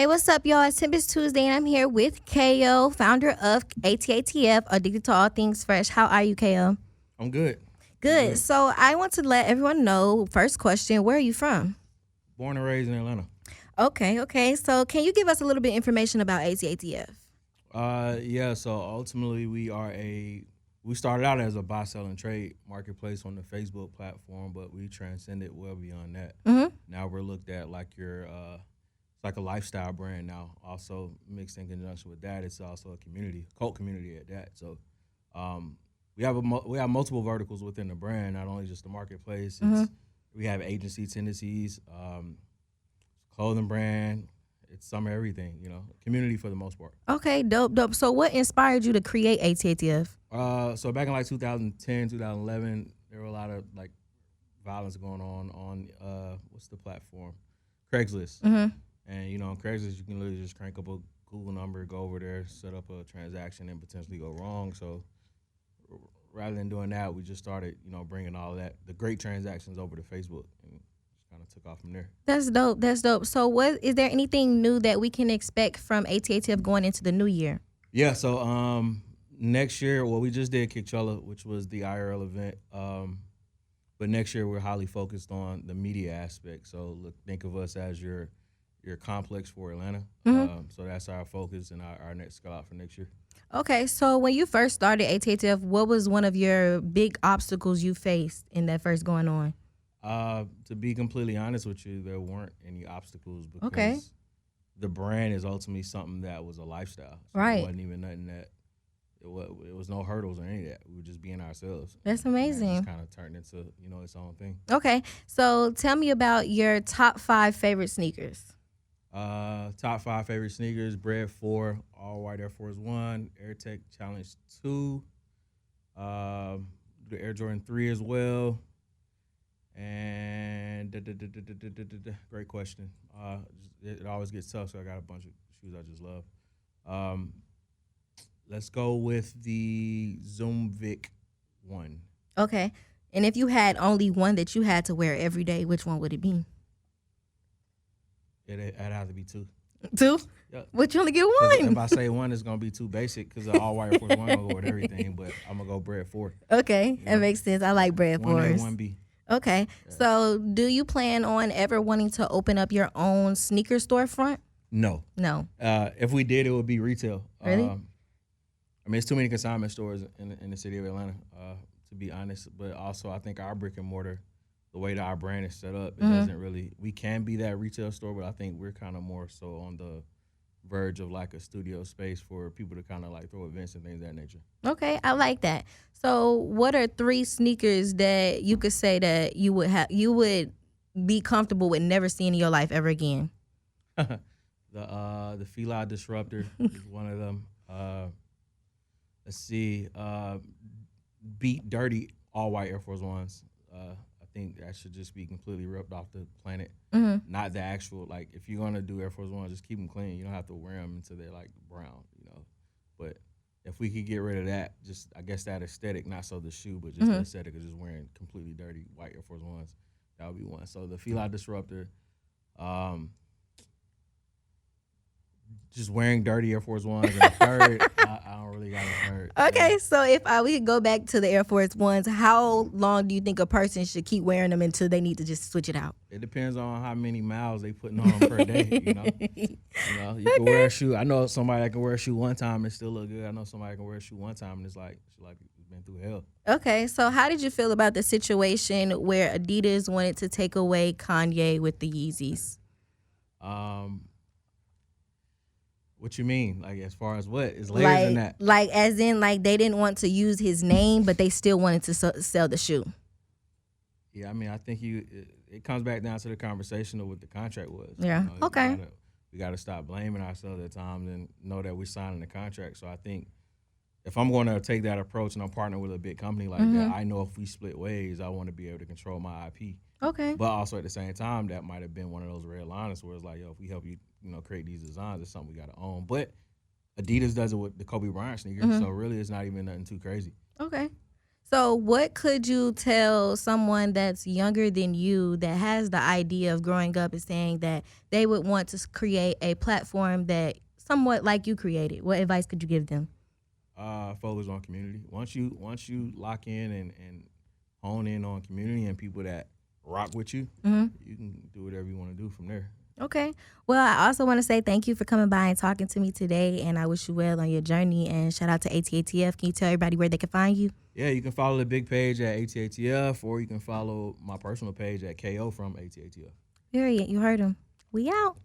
Hey, what's up, y'all? It's Tempest Tuesday, and I'm here with K.O., founder of A.T.A.T.F, Addicted to All Things Fresh. How are you, K.O.? I'm good. Good. So I want to let everyone know, first question, where are you from? Born and raised in Atlanta. Okay. So can you give us a little bit of information about A.T.A.T.F? So ultimately we started out as a buy, sell, and trade marketplace on the Facebook platform, but we transcended well beyond that. Mm-hmm. Now we're looked at like it's like a lifestyle brand now. Also mixed in conjunction with that, it's also a community, cult community at that. So we have multiple verticals within the brand, not only just the marketplace. We have agency tendencies, clothing brand. It's some of everything, community for the most part. Okay, dope. So what inspired you to create A.T.A.T.F? So back in like 2010, 2011, there were a lot of like violence going on what's the platform? Craigslist. Mm-hmm. And on Craigslist, you can literally just crank up a Google number, go over there, set up a transaction, and potentially go wrong. So rather than doing that, we just started, bringing all that, the great transactions over to Facebook, and just kind of took off from there. That's dope. So what is there anything new that we can expect from A.T.A.T.F going into the new year? Yeah, so next year, we just did Coachella, which was the IRL event. But next year, we're highly focused on the media aspect. So think of us as your complex for Atlanta. Mm-hmm. So that's our focus and our next scout out for next year. Okay, so when you first started A.T.A.T.F, what was one of your big obstacles you faced in that first going on? To be completely honest with you, there weren't any obstacles because the brand is ultimately something that was a lifestyle. So right. It wasn't even nothing that it was no hurdles or any of that. We were just being ourselves. That's amazing. And it just kind of turned into its own thing. Okay, so tell me about your top 5 favorite sneakers. Top 5 favorite sneakers: Bred 4, all white Air Force 1, AirTech Challenge 2, the Air Jordan 3 as well. And great question. It always gets tough, so I got a bunch of shoes I just love. Let's go with the Zoom Vic 1. Okay, and if you had only one that you had to wear every day, which one would it be? It'd have to be 2. 2? Yep. But you only get one. If I say 1, it's gonna be too basic because all white Air Force 1 gonna go with everything. But I'm gonna go Bred 4. Okay, that makes sense. I like Bred 4s. 1A, 1B. Okay, so do you plan on ever wanting to open up your own sneaker storefront? No. If we did, it would be retail. Really? It's too many consignment stores in the city of Atlanta, to be honest. But also, I think our brick and mortar, the way that our brand is set up, it doesn't really. We can be that retail store, but I think we're kind of more so on the verge of like a studio space for people to kind of like throw events and things of that nature. Okay, I like that. So, what are 3 sneakers that you could say that you would be comfortable with never seeing in your life ever again? The Fila Disruptor is one of them. Let's see, Beat Dirty all white Air Force 1s. I think that should just be completely ripped off the planet. Mm-hmm. Not the actual, like, if you're gonna do Air Force 1, just keep them clean. You don't have to wear them until they're like brown, But if we could get rid of that, just I guess that aesthetic, not so the shoe, but just the aesthetic of just wearing completely dirty white Air Force 1s, that would be one. So the Fila Disruptor, just wearing dirty Air Force 1s, and the third, I don't really got a third. Okay, so if we could go back to the Air Force 1s, how long do you think a person should keep wearing them until they need to just switch it out? It depends on how many miles they putting on per day, You can wear a shoe. I know somebody that can wear a shoe one time and still look good. I know somebody that can wear a shoe one time and it's like it's been through hell. Okay, so how did you feel about the situation where Adidas wanted to take away Kanye with the Yeezys? What you mean? Like, as far as what? Is layers in that? Like, as in, like, they didn't want to use his name, but they still wanted to sell the shoe. Yeah, I think it comes back down to the conversation of what the contract was. Yeah, okay. We got to stop blaming ourselves at times and know that we're signing the contract. So I think if I'm going to take that approach and I'm partnering with a big company like that, I know if we split ways, I want to be able to control my IP. Okay. But also at the same time, that might have been one of those red lines where it's like, if we help you, create these designs, it's something we got to own. But Adidas does it with the Kobe Bryant sneakers, so really it's not even nothing too crazy. Okay. So, what could you tell someone that's younger than you that has the idea of growing up and saying that they would want to create a platform that somewhat like you created? What advice could you give them? Focus on community. Once you lock in and hone in on community and people that rock with you, Hmm. you can do whatever you want to do from there. Okay. Well, I also want to say thank you for coming by and talking to me today, and I wish you well on your journey. And shout out to A.T.A.T.F. Can you tell everybody where they can find you? Yeah, you can follow the big page at A.T.A.T.F, or you can follow my personal page at K.O from A.T.A.T.F. Period. You heard him. We out.